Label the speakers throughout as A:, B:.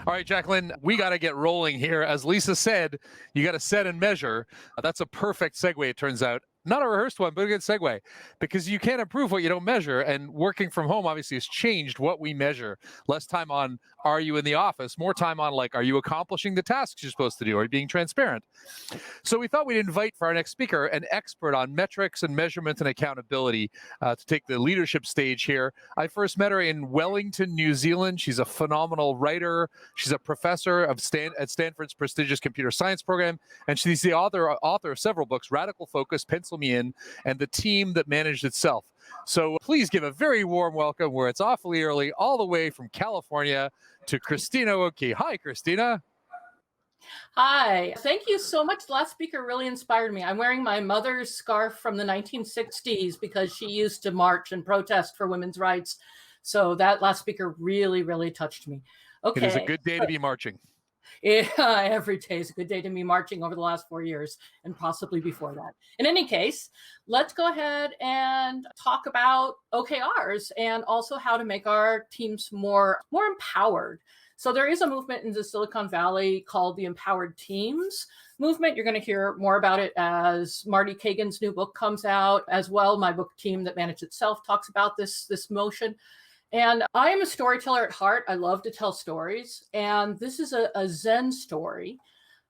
A: All right, Jacqueline, we got to get rolling here. As Lisa said, you got to set and measure. That's a perfect segue, it turns out. Not a rehearsed one, but a good segue, because you can't improve what you don't measure. And working from home obviously has changed what we measure. Less time on, are you in the office? More time on, like, are you accomplishing the tasks you're supposed to do? Are you being transparent? So we thought we'd invite for our next speaker an expert on metrics and measurement and accountability to take the leadership stage here. I first met her in Wellington, New Zealand. She's a phenomenal writer. She's a professor at Stanford's prestigious computer science program, and she's the author of several books, Radical Focus, Pencil Me In, and The Team That Managed Itself. So please give a very warm welcome, where it's awfully early, all the way from California, to Christina Oki. Hi, Christina.
B: Hi, thank you so much. The last speaker really inspired me. I'm wearing my mother's scarf from the 1960s because she used to march and protest for women's rights. So that last speaker really, really touched me. Okay.
A: It is a good day to be marching.
B: Yeah, every day is a good day to be marching over the last 4 years and possibly before that. In any case, let's go ahead and talk about OKRs and also how to make our teams more empowered. So there is a movement in the Silicon Valley called the Empowered Teams movement. You're going to hear more about it as Marty Kagan's new book comes out. As well, my book, Team That Managed Itself, talks about this motion. And I am a storyteller at heart. I love to tell stories. And this is a Zen story.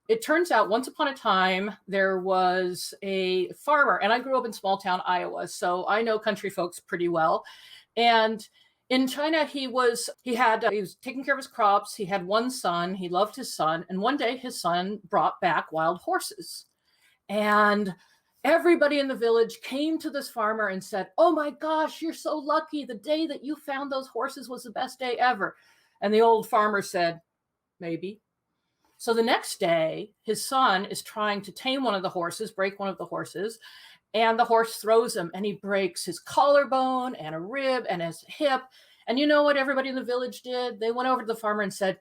B: It turns out once upon a time, there was a farmer, and I grew up in small town Iowa, so I know country folks pretty well. And in China, he was taking care of his crops. He had one son. He loved his son. And one day his son brought back wild horses. And everybody in the village came to this farmer and said, "Oh my gosh, you're so lucky. The day that you found those horses was the best day ever." And the old farmer said, "Maybe." So the next day, his son is trying to tame one of the horses, break one of the horses. And the horse throws him, and he breaks his collarbone and a rib and his hip. And you know what everybody in the village did? They went over to the farmer and said,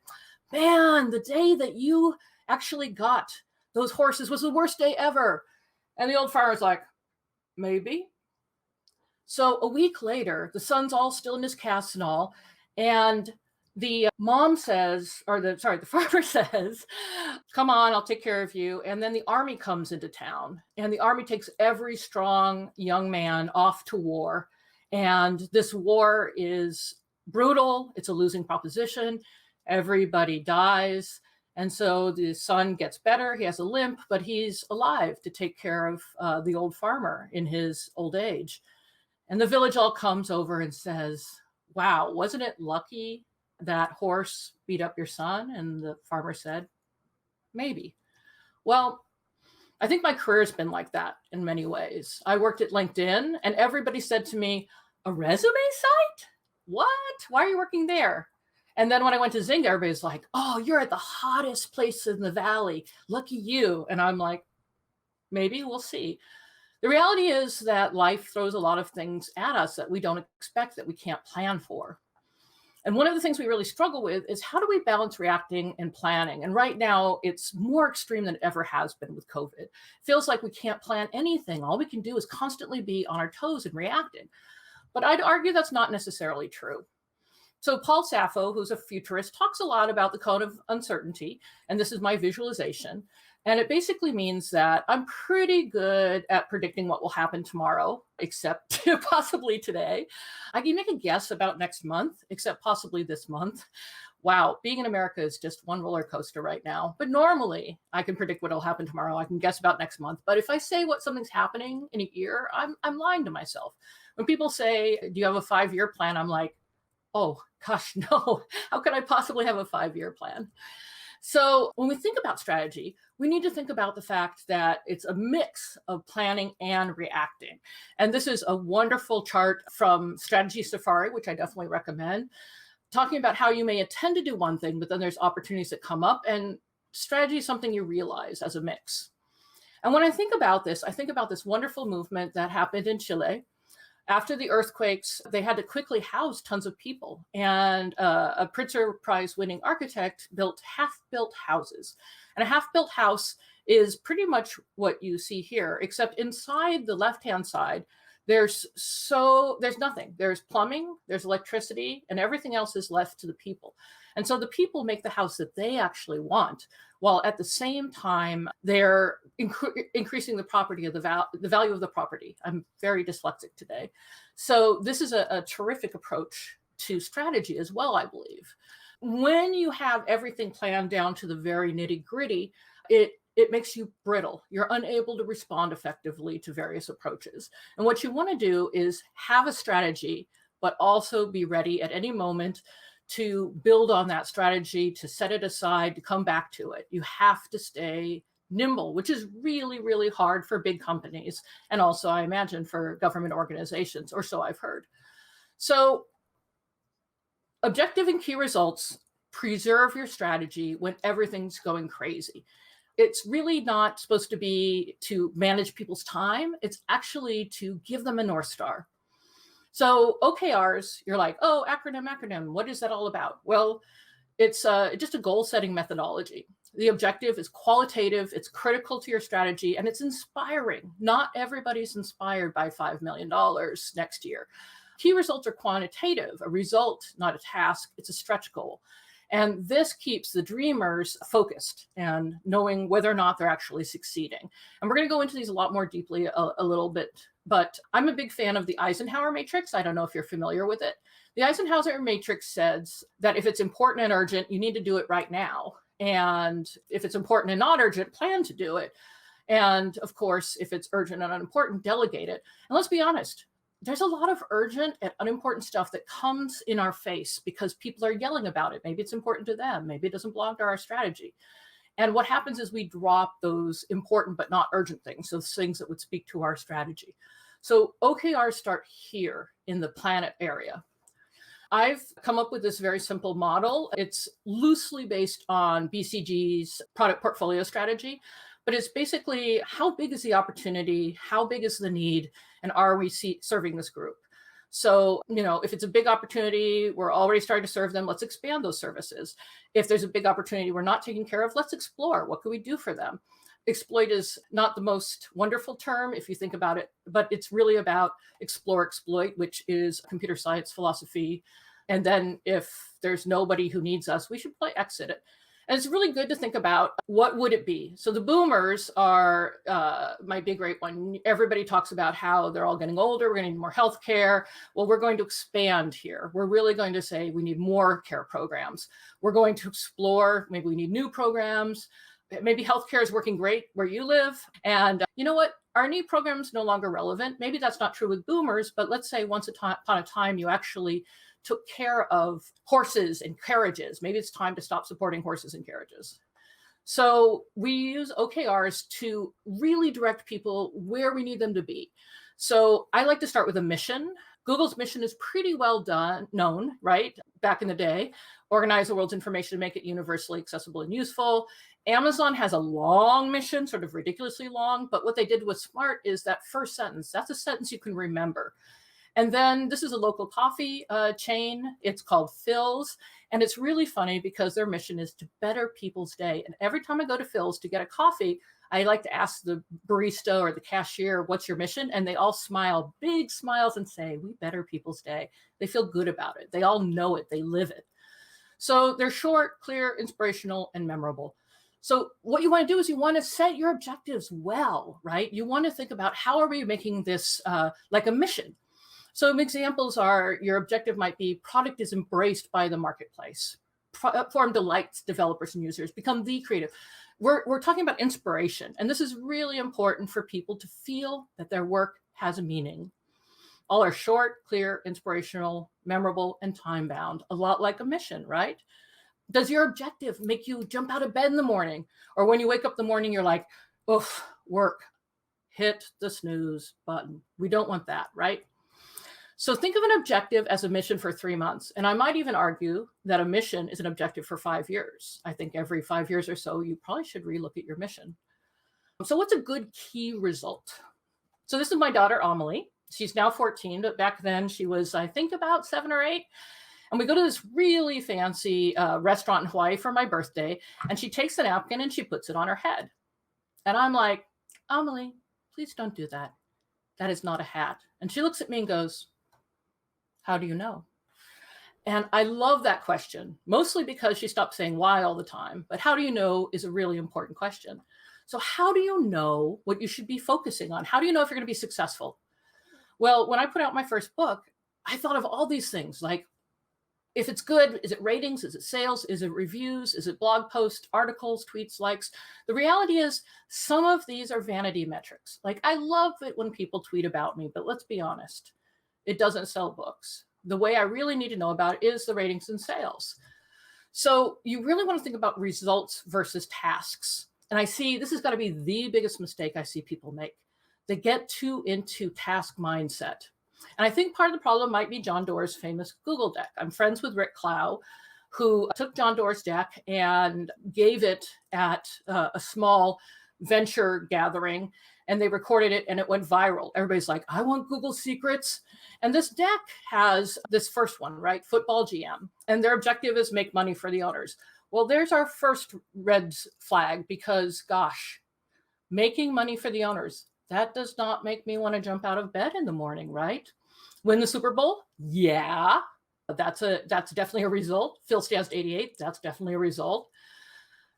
B: "Man, the day that you actually got those horses was the worst day ever." And the old farmer's like, "Maybe." So a week later, the son's all still in his cast and all. And the farmer says, "Come on, I'll take care of you." And then the army comes into town, and the army takes every strong young man off to war. And this war is brutal. It's a losing proposition. Everybody dies. And so the son gets better. He has a limp, but he's alive to take care of the old farmer in his old age. And the village all comes over and says, "Wow, wasn't it lucky that horse beat up your son?" And the farmer said, "Maybe." Well, I think my career has been like that in many ways. I worked at LinkedIn, and everybody said to me, "A resume site? What? Why are you working there?" And then when I went to Zynga, everybody's like, "Oh, you're at the hottest place in the valley. Lucky you." And I'm like, maybe, we'll see. The reality is that life throws a lot of things at us that we don't expect, that we can't plan for. And one of the things we really struggle with is, how do we balance reacting and planning? And right now, it's more extreme than it ever has been with COVID. It feels like we can't plan anything. All we can do is constantly be on our toes and reacting. But I'd argue that's not necessarily true. So Paul Sappho, who's a futurist, talks a lot about the cone of uncertainty. And this is my visualization. And it basically means that I'm pretty good at predicting what will happen tomorrow, except possibly today. I can make a guess about next month, except possibly this month. Wow, being in America is just one roller coaster right now. But normally, I can predict what will happen tomorrow. I can guess about next month. But if I say what something's happening in a year, I'm lying to myself. When people say, "Do you have a 5-year plan?" I'm like, oh, gosh, no. How could I possibly have a 5-year plan? So when we think about strategy, we need to think about the fact that it's a mix of planning and reacting. And this is a wonderful chart from Strategy Safari, which I definitely recommend, talking about how you may intend to do one thing, but then there's opportunities that come up, and strategy is something you realize as a mix. And when I think about this, I think about this wonderful movement that happened in Chile. After the earthquakes, they had to quickly house tons of people. And a Pulitzer Prize winning architect built half-built houses. And a half-built house is pretty much what you see here, except inside the left-hand side, There's nothing. There's plumbing, there's electricity, and everything else is left to the people. And so the people make the house that they actually want, while at the same time they're increasing the property of the value of the property. I'm very dyslexic today. So this is a terrific approach to strategy as well, I believe. When you have everything planned down to the very nitty-gritty, it makes you brittle. You're unable to respond effectively to various approaches. And what you want to do is have a strategy, but also be ready at any moment to build on that strategy, to set it aside, to come back to it. You have to stay nimble, which is really, really hard for big companies. And also, I imagine, for government organizations, or so I've heard. So objective and key results, preserve your strategy when everything's going crazy. It's really not supposed to be to manage people's time. It's actually to give them a North Star. So OKRs, you're like, oh, acronym. What is that all about? Well, it's just a goal-setting methodology. The objective is qualitative, it's critical to your strategy, and it's inspiring. Not everybody's inspired by $5 million next year. Key results are quantitative, a result, not a task. It's a stretch goal. And this keeps the dreamers focused and knowing whether or not they're actually succeeding. And we're going to go into these a lot more deeply a little bit, but I'm a big fan of the Eisenhower matrix. I don't know if you're familiar with it. The Eisenhower matrix says that if it's important and urgent, you need to do it right now. And if it's important and not urgent, plan to do it. And of course, if it's urgent and unimportant, delegate it. And let's be honest, there's a lot of urgent and unimportant stuff that comes in our face because people are yelling about it. Maybe it's important to them. Maybe it doesn't belong to our strategy. And what happens is we drop those important but not urgent things, those things that would speak to our strategy. So OKRs start here in the planet area. I've come up with this very simple model. It's loosely based on BCG's product portfolio strategy, but it's basically how big is the opportunity, how big is the need, and are we serving this group? So, if it's a big opportunity, we're already starting to serve them, let's expand those services. If there's a big opportunity we're not taking care of, let's explore. What can we do for them? Exploit is not the most wonderful term if you think about it, but it's really about explore, exploit, which is computer science philosophy. And then if there's nobody who needs us, we should play exit it. And it's really good to think about what would it be. So the boomers are my big great one. Everybody talks about how they're all getting older. We're going to need more healthcare. Well, we're going to expand here. We're really going to say we need more care programs. We're going to explore, maybe we need new programs. Maybe healthcare is working great where you live. And you know what? Our new program's no longer relevant. Maybe that's not true with boomers, but let's say once upon a time you actually took care of horses and carriages. Maybe it's time to stop supporting horses and carriages. So we use OKRs to really direct people where we need them to be. So I like to start with a mission. Google's mission is pretty well known, right? Back in the day, organize the world's information to make it universally accessible and useful. Amazon has a long mission, sort of ridiculously long, but what they did was smart is that first sentence, that's a sentence you can remember. And then this is a local coffee chain. It's called Phil's. And it's really funny because their mission is to better people's day. And every time I go to Phil's to get a coffee, I like to ask the barista or the cashier, what's your mission? And they all smile, big smiles, and say, we better people's day. They feel good about it. They all know it. They live it. So they're short, clear, inspirational, and memorable. So what you want to do is you want to set your objectives well, right? You want to think about how are we making this like a mission? So examples are your objective might be product is embraced by the marketplace. Platform delights developers and users, become the creative. We're talking about inspiration. And this is really important for people to feel that their work has a meaning. All are short, clear, inspirational, memorable, and time-bound, a lot like a mission, right? Does your objective make you jump out of bed in the morning? Or when you wake up in the morning, you're like, oof, work, hit the snooze button. We don't want that, right? So think of an objective as a mission for 3 months. And I might even argue that a mission is an objective for 5 years. I think every 5 years or so, you probably should relook at your mission. So what's a good key result? So this is my daughter, Amelie. She's now 14, but back then she was, I think, about 7 or 8. And we go to this really fancy restaurant in Hawaii for my birthday. And she takes the napkin and she puts it on her head. And I'm like, Amelie, please don't do that. That is not a hat. And she looks at me and goes, how do you know? And I love that question, mostly because she stopped saying why all the time. But how do you know is a really important question. So how do you know what you should be focusing on? How do you know if you're going to be successful? Well, when I put out my first book, I thought of all these things, like, if it's good, is it ratings? Is it sales? Is it reviews? Is it blog posts, articles, tweets, likes? The reality is some of these are vanity metrics. Like, I love it when people tweet about me, but let's be honest, it doesn't sell books. The way I really need to know about it is the ratings and sales. So you really want to think about results versus tasks. And I see this has got to be the biggest mistake I see people make. They get too into task mindset. And I think part of the problem might be John Doerr's famous Google deck. I'm friends with Rick Clow, who took John Doerr's deck and gave it at a small venture gathering, and they recorded it and it went viral. Everybody's like, I want Google secrets. And this deck has this first one, right? Football GM. And their objective is make money for the owners. Well, there's our first red flag, because gosh, making money for the owners, that does not make me want to jump out of bed in the morning, right? Win the Super Bowl? Yeah, that's definitely a result. Phil stands to 88, that's definitely a result.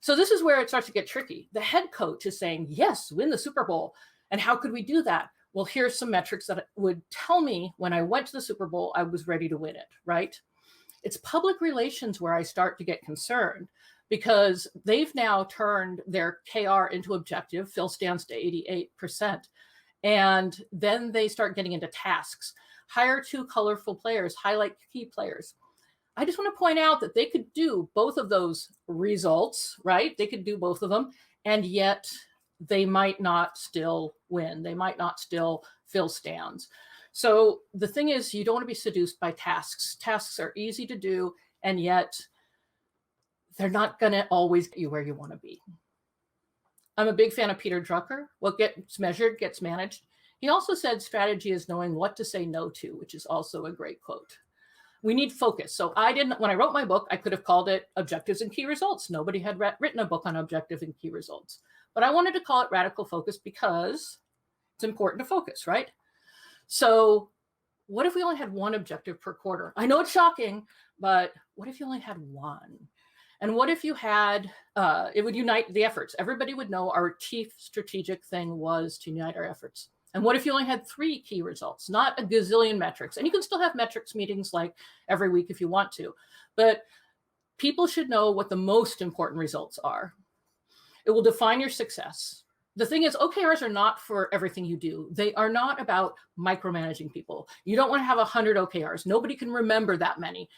B: So this is where it starts to get tricky. The head coach is saying, yes, win the Super Bowl. And how could we do that? Well, here's some metrics that would tell me when I went to the Super Bowl, I was ready to win it, right? It's public relations where I start to get concerned, because they've now turned their KR into objective. Phil stands to 88%. And then they start getting into tasks. Hire 2 colorful players, highlight key players. I just want to point out that they could do both of those results, right? They could do both of them, and yet they might not still win. They might not still fill stands. So the thing is, you don't want to be seduced by tasks. Tasks are easy to do, and yet they're not going to always get you where you want to be. I'm a big fan of Peter Drucker. What gets measured gets managed. He also said strategy is knowing what to say no to, which is also a great quote. We need focus. So when I wrote my book, I could have called it Objectives and Key Results. Nobody had written a book on objective and key results. But I wanted to call it Radical Focus because it's important to focus, right? So what if we only had one objective per quarter? I know it's shocking, but what if you only had one? And what if you had, it would unite the efforts. Everybody would know our chief strategic thing was to unite our efforts. And what if you only had 3 key results, not a gazillion metrics? And you can still have metrics meetings like every week if you want to, but people should know what the most important results are. It will define your success. The thing is, OKRs are not for everything you do. They are not about micromanaging people. You don't want to have 100 OKRs. Nobody can remember that many.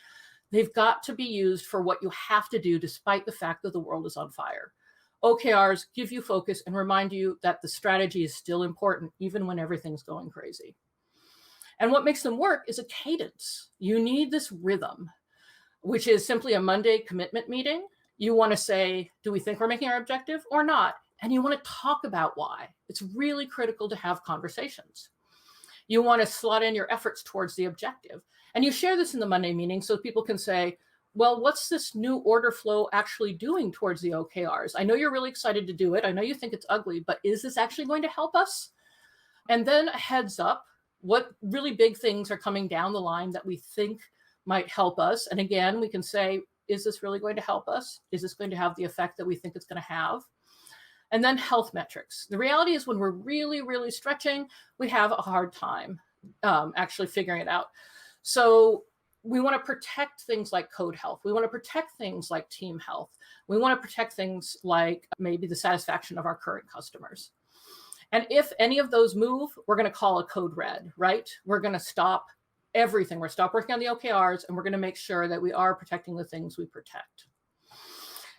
B: They've got to be used for what you have to do, despite the fact that the world is on fire. OKRs give you focus and remind you that the strategy is still important, even when everything's going crazy. And what makes them work is a cadence. You need this rhythm, which is simply a Monday commitment meeting. You want to say, do we think we're making our objective or not? And you want to talk about why. It's really critical to have conversations. You want to slot in your efforts towards the objective. And you share this in the Monday meeting so people can say, well, what's this new order flow actually doing towards the OKRs? I know you're really excited to do it. I know you think it's ugly, but is this actually going to help us? And then a heads up, what really big things are coming down the line that we think might help us? And again, we can say, is this really going to help us? Is this going to have the effect that we think it's going to have? And then health metrics. The reality is when we're really, really stretching, we have a hard time actually figuring it out. So we want to protect things like code health. We want to protect things like team health. We want to protect things like maybe the satisfaction of our current customers. And if any of those move, we're going to call a code red, right? We're going to stop everything. We're stop working on the OKRs, and we're going to make sure that we are protecting the things we protect.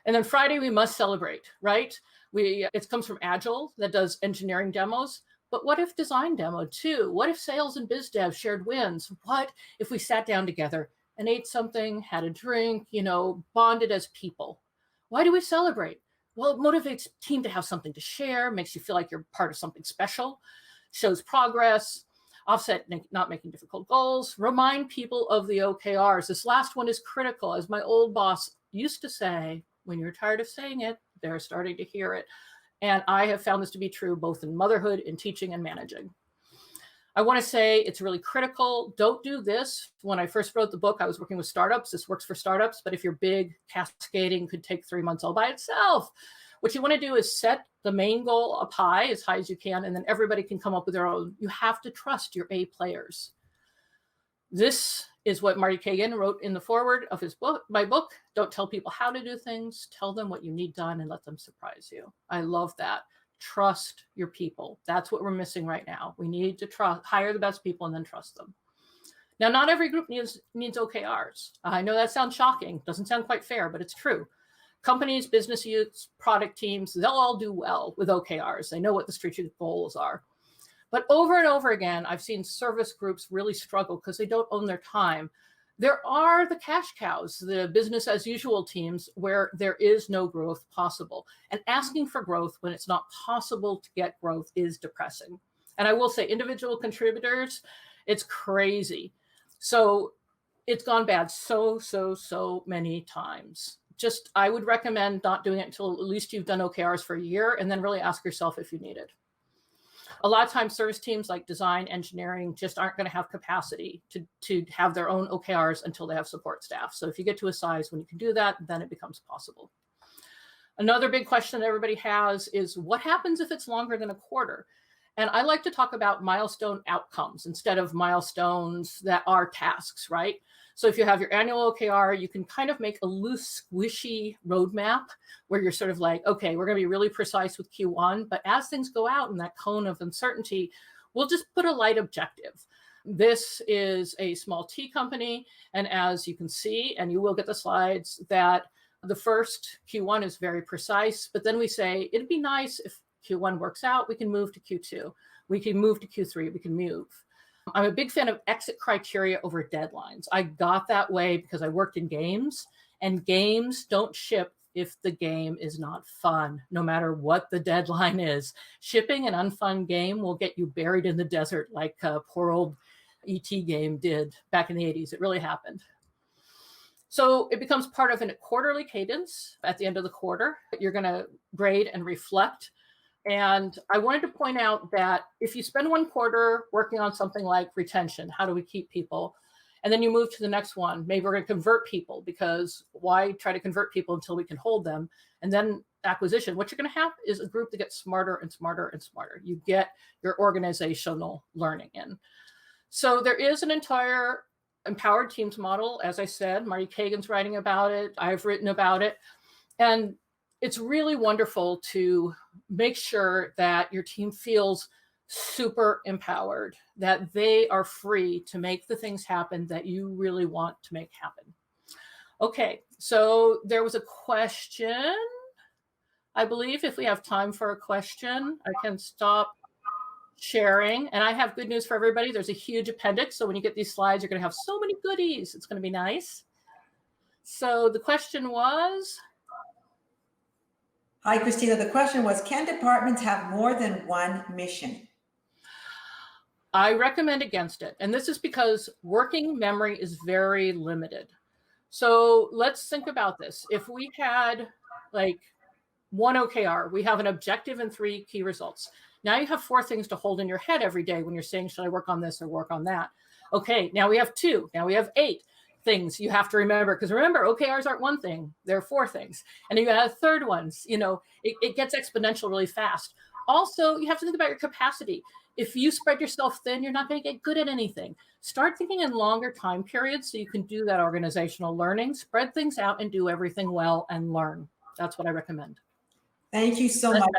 B: And then Friday, we must celebrate, right? It comes from Agile that does engineering demos. But what if design demoed too? What if sales and biz dev shared wins? What if we sat down together and ate something, had a drink, bonded as people? Why do we celebrate? Well, it motivates team to have something to share, makes you feel like you're part of something special, shows progress, offset not making difficult goals, remind people of the OKRs. This last one is critical. As my old boss used to say, when you're tired of saying it, they're starting to hear it. And I have found this to be true both in motherhood, in teaching, and managing. I want to say it's really critical. Don't do this. When I first wrote the book, I was working with startups. This works for startups, but if you're big, cascading could take 3 months all by itself. What you want to do is set the main goal up high, as high as you can, and then everybody can come up with their own. You have to trust your A players. This is what Marty Kagan wrote in the foreword of his book, my book. Don't tell people how to do things. Tell them what you need done and let them surprise you. I love that. Trust your people. That's what we're missing right now. We need to hire the best people and then trust them. Now, not every group needs OKRs. I know that sounds shocking. Doesn't sound quite fair, but it's true. Companies, business units, product teams, they'll all do well with OKRs. They know what the strategic goals are. But over and over again, I've seen service groups really struggle because they don't own their time. There are the cash cows, the business as usual teams where there is no growth possible. And asking for growth when it's not possible to get growth is depressing. And I will say individual contributors, it's crazy. So it's gone bad so many times. I would recommend not doing it until at least you've done OKRs for a year and then really ask yourself if you need it. A lot of times service teams like design, engineering just aren't going to have capacity to have their own OKRs until they have support staff. So if you get to a size when you can do that, then it becomes possible. Another big question that everybody has is what happens if it's longer than a quarter? And I like to talk about milestone outcomes instead of milestones that are tasks, right? So if you have your annual OKR, you can kind of make a loose, squishy roadmap where you're sort of like, okay, we're going to be really precise with Q1, but as things go out in that cone of uncertainty, we'll just put a light objective. This is a small T company. And as you can see, and you will get the slides, that the first Q1 is very precise, but then we say, it'd be nice if Q1 works out, we can move to Q2. We can move to Q3, we can move. I'm a big fan of exit criteria over deadlines. I got that way because I worked in games, and games don't ship if the game is not fun, no matter what the deadline is. Shipping an unfun game will get you buried in the desert like a poor old ET game did back in the 80s. It really happened. So it becomes part of a quarterly cadence. At the end of the quarter, you're going to grade and reflect. And I wanted to point out that if you spend one quarter working on something like retention, how do we keep people? And then you move to the next one. Maybe we're going to convert people, because why try to convert people until we can hold them? And then acquisition. What you're going to have is a group that gets smarter and smarter and smarter. You get your organizational learning in. So there is an entire empowered teams model. As I said, Marty Kagan's writing about it. I've written about it. And it's really wonderful to make sure that your team feels super empowered, that they are free to make the things happen that you really want to make happen. Okay, so there was a question. I believe if we have time for a question, I can stop sharing. And I have good news for everybody. There's a huge appendix. So when you get these slides, you're going to have so many goodies. It's going to be nice. So the question was...
C: Hi, Christina. The question was, can departments have more than one mission?
B: I recommend against it. And this is because working memory is very limited. So let's think about this. If we had like one OKR, we have an objective and 3 key results. Now you have 4 things to hold in your head every day when you're saying, should I work on this or work on that? Okay, now we have 2. Now we have 8 things you have to remember, because remember, OKRs aren't one thing, they're 4 things. And you have third ones, it gets exponential really fast. Also, you have to think about your capacity. If you spread yourself thin, you're not going to get good at anything. Start thinking in longer time periods so you can do that organizational learning, spread things out and do everything well and learn. That's what I recommend.
C: Thank you so much.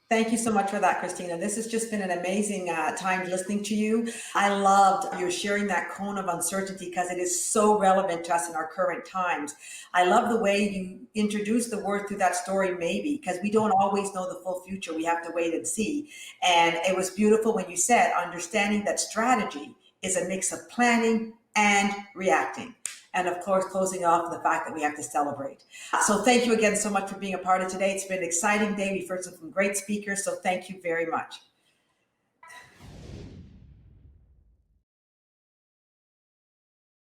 C: Thank you so much for that, Christina. This has just been an amazing time listening to you. I loved you sharing that cone of uncertainty because it is so relevant to us in our current times. I love the way you introduced the word through that story, maybe, because we don't always know the full future. We have to wait and see. And it was beautiful when you said, understanding that strategy is a mix of planning and reacting. And of course, closing off the fact that we have to celebrate. So thank you again so much for being a part of today. It's been an exciting day. We've heard some great speakers. So thank you very much.